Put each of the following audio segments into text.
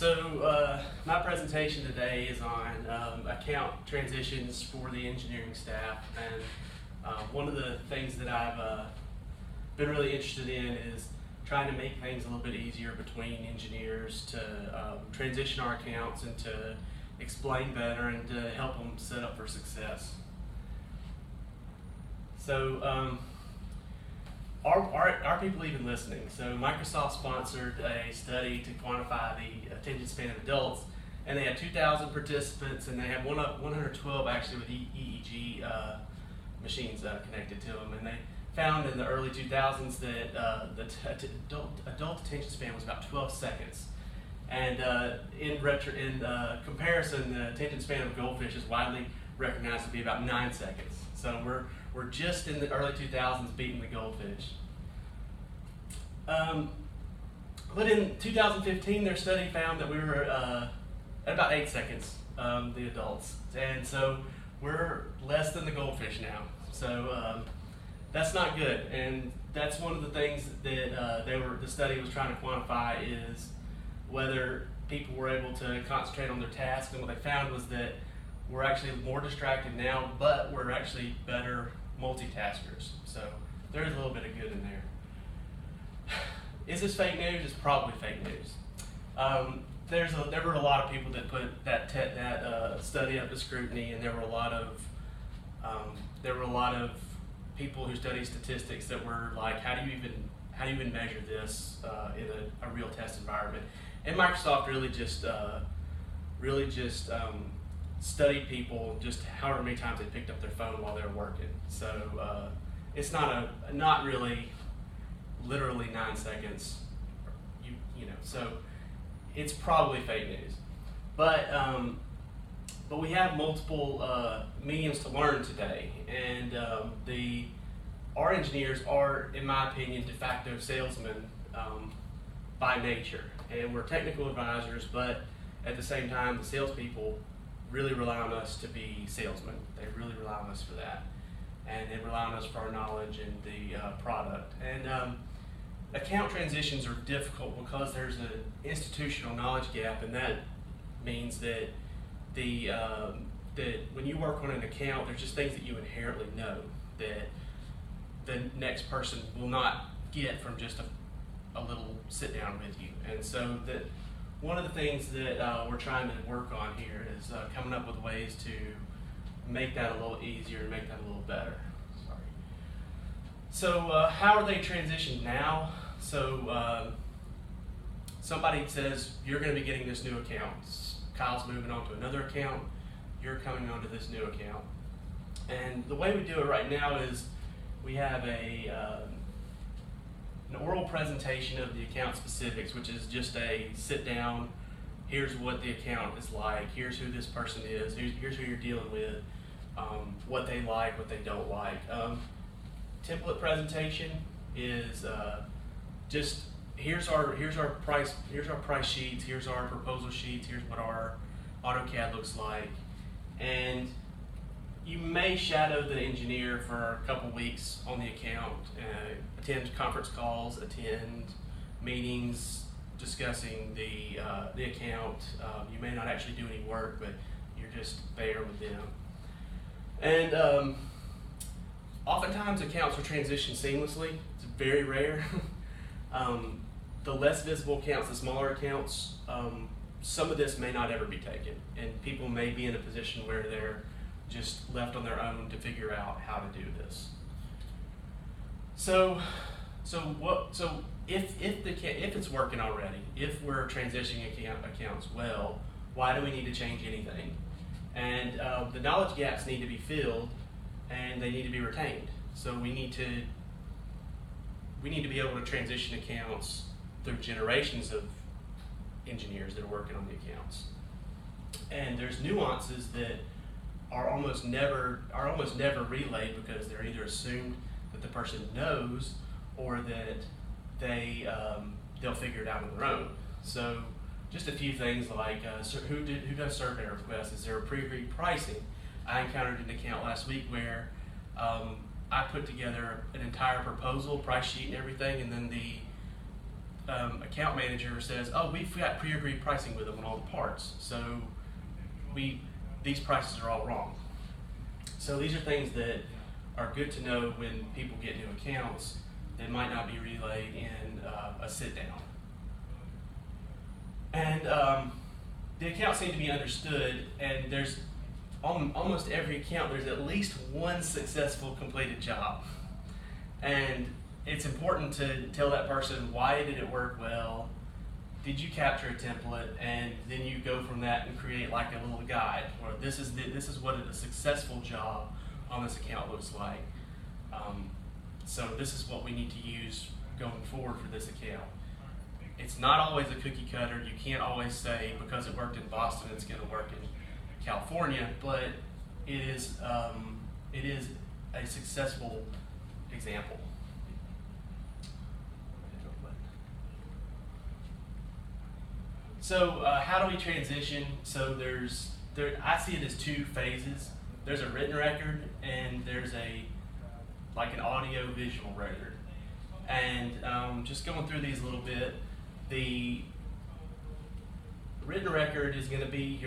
My presentation today is on account transitions for the engineering staff, and one of the things that I've been really interested in is trying to make things a little bit easier between engineers to transition our accounts and to explain better and to help them set up for success. So are people even listening? So Microsoft sponsored a study to quantify the attention span of adults, and they had 2,000 participants, and they had 112 actually with EEG machines connected to them, and they found in the early 2000s that the adult attention span was about 12 seconds. And in comparison, the attention span of goldfish is widely recognized to be about 9 seconds. So we're just in the early 2000s beating the goldfish. But in 2015, their study found that we were at about 8 seconds, the adults. And so we're less than the goldfish now. So that's not good. And that's one of the things that the study was trying to quantify is whether people were able to concentrate on their tasks. And what they found was that we're actually more distracted now, but we're actually better multitaskers. So there's a little bit of good in there. Is this fake news? It's probably fake news. There were a lot of people that put that study up to scrutiny, and there were a lot of people who study statistics that were like, how do you even measure this in a real test environment? And Microsoft really just studied people just however many times they picked up their phone while they were working. So it's not really literally 9 seconds. So it's probably fake news. But we have multiple mediums to learn today, and our engineers are, in my opinion, de facto salesmen by nature, and we're technical advisors, but at the same time, the salespeople really rely on us to be salesmen. They really rely on us for that, and they rely on us for our knowledge and the product. And account transitions are difficult because there's an institutional knowledge gap, and that means that that when you work on an account, there's just things that you inherently know that the next person will not get from just a little sit down with you. And so that one of the things that we're trying to work on here is coming up with ways to make that a little easier and make that a little better. Sorry. So how are they transitioned now? So somebody says, you're going to be getting this new account. Kyle's moving on to another account. You're coming onto this new account. And the way we do it right now is we have an oral presentation of the account specifics, which is just a sit down, here's what the account is like, here's who this person is, here's who you're dealing with, what they like, what they don't like. Template presentation is just here's our price sheets, here's our proposal sheets, here's what our AutoCAD looks like, and you may shadow the engineer for a couple weeks on the account, attend conference calls, attend meetings discussing the account. You may not actually do any work, but you're just there with them. And oftentimes accounts are transitioned seamlessly. It's very rare. The less visible accounts, the smaller accounts, some of this may not ever be taken, and people may be in a position where they're just left on their own to figure out how to do this. So if it's working already, if we're transitioning accounts well, why do we need to change anything? And the knowledge gaps need to be filled, and they need to be retained. So we need to be able to transition accounts through generations of engineers that are working on the accounts. And there's nuances that are almost never relayed because they're either assumed that the person knows or that they'll figure it out on their own. So just a few things like who does survey requests? Is there a pre-agreed pricing? I encountered an account last week where I put together an entire proposal, price sheet and everything, and then the account manager says, oh, we've got pre-agreed pricing with them on all the parts, so these prices are all wrong. So these are things that are good to know when people get new accounts that might not be relayed in a sit-down. And the accounts need to be understood, and there's almost every account, there's at least one successful completed job. And it's important to tell that person, why did it work well? Did you capture a template? And then you go from that and create like a little guide, where this is what a successful job on this account looks like. So this is what we need to use going forward for this account. It's not always a cookie cutter. You can't always say, because it worked in Boston, it's going to work in California, but it is a successful example. So how do we transition? So I see it as two phases. There's a written record and there's like an audio visual record. And just going through these a little bit, the written record is going to be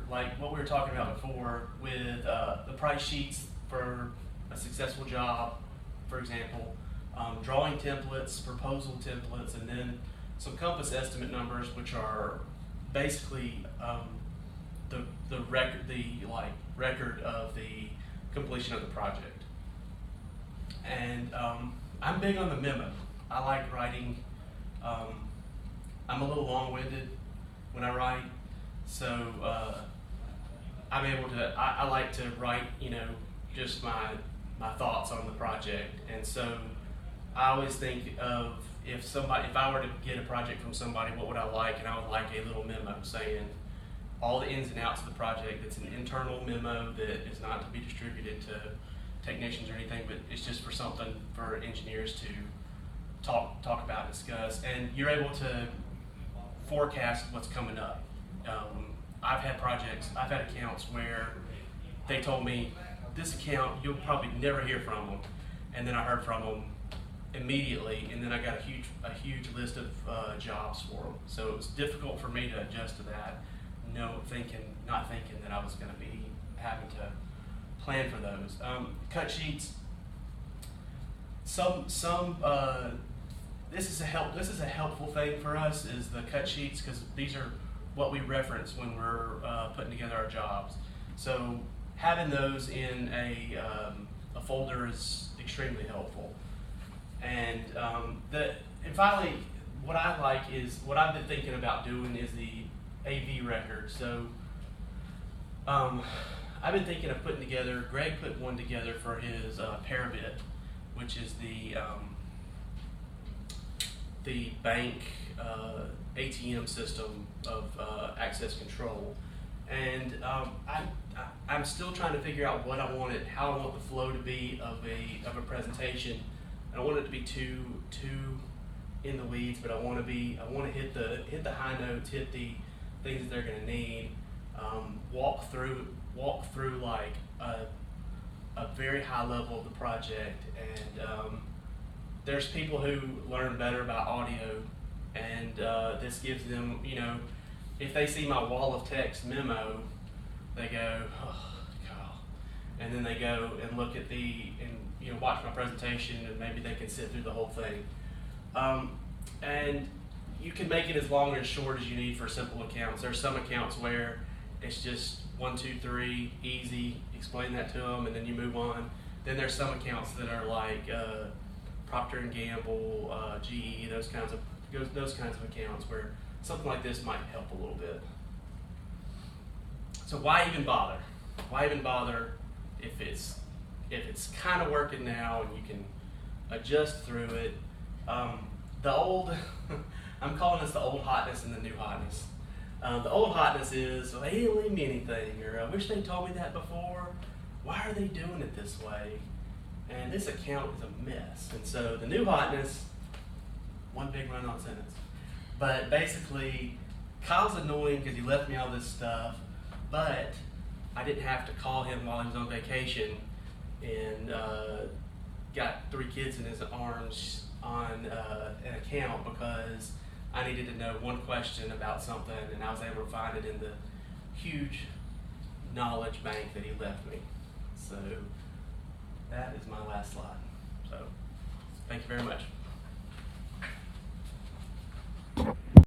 like what we were talking about before with the price sheets for a successful job, for example, drawing templates, proposal templates, and then some compass estimate numbers, which are basically the record of the completion of the project. And I'm big on the memo. I like writing. I'm a little long-winded when I write, so I'm able to. I like to write, just my thoughts on the project, and so I always think of if I were to get a project from somebody, what would I like? And I would like a little memo saying all the ins and outs of the project. It's an internal memo that is not to be distributed to technicians or anything, but it's just for something for engineers to talk about, discuss, and you're able to forecast what's coming up. I've had accounts where they told me, this account, you'll probably never hear from them, and then I heard from them immediately, and then I got a huge list of jobs for them. So it was difficult for me to adjust to that, not thinking that I was going to be having to plan for those. Cut sheets. This is a helpful thing for us, is the cut sheets, because these are what we reference when we're putting together our jobs. So having those in a folder is extremely helpful. And finally, what I like is, what I've been thinking about doing is the AV record. So I've been thinking of putting together, Greg put one together for his Parabit, which is the bank ATM system of access control. And I'm still trying to figure out what I want how I want the flow to be of a presentation. I don't want it to be too in the weeds, but I want to hit the high notes, hit the things that they're going to need. Walk through like a very high level of the project, and there's people who learn better about audio, and this gives them, if they see my wall of text memo, they go, oh, God. And then they go and look at watch my presentation, and maybe they can sit through the whole thing. And you can make it as long or as short as you need for simple accounts. There's some accounts where it's just 1, 2, 3, easy, explain that to them, and then you move on. Then there's some accounts that are like Procter & Gamble, GE, those kinds of accounts where something like this might help a little bit. So why even bother? Why even bother if it's kind of working now and you can adjust through it? I'm calling this the old hotness and the new hotness. The old hotness is, well, they didn't leave me anything, or I wish they told me that before. Why are they doing it this way? And this account is a mess. And so the new hotness, one big run-on sentence. But basically, Kyle's annoying because he left me all this stuff, but I didn't have to call him while he was on vacation, and got 3 kids in his arms on an account because I needed to know one question about something, and I was able to find it in the huge knowledge bank that he left me. So that is my last slide. So thank you very much.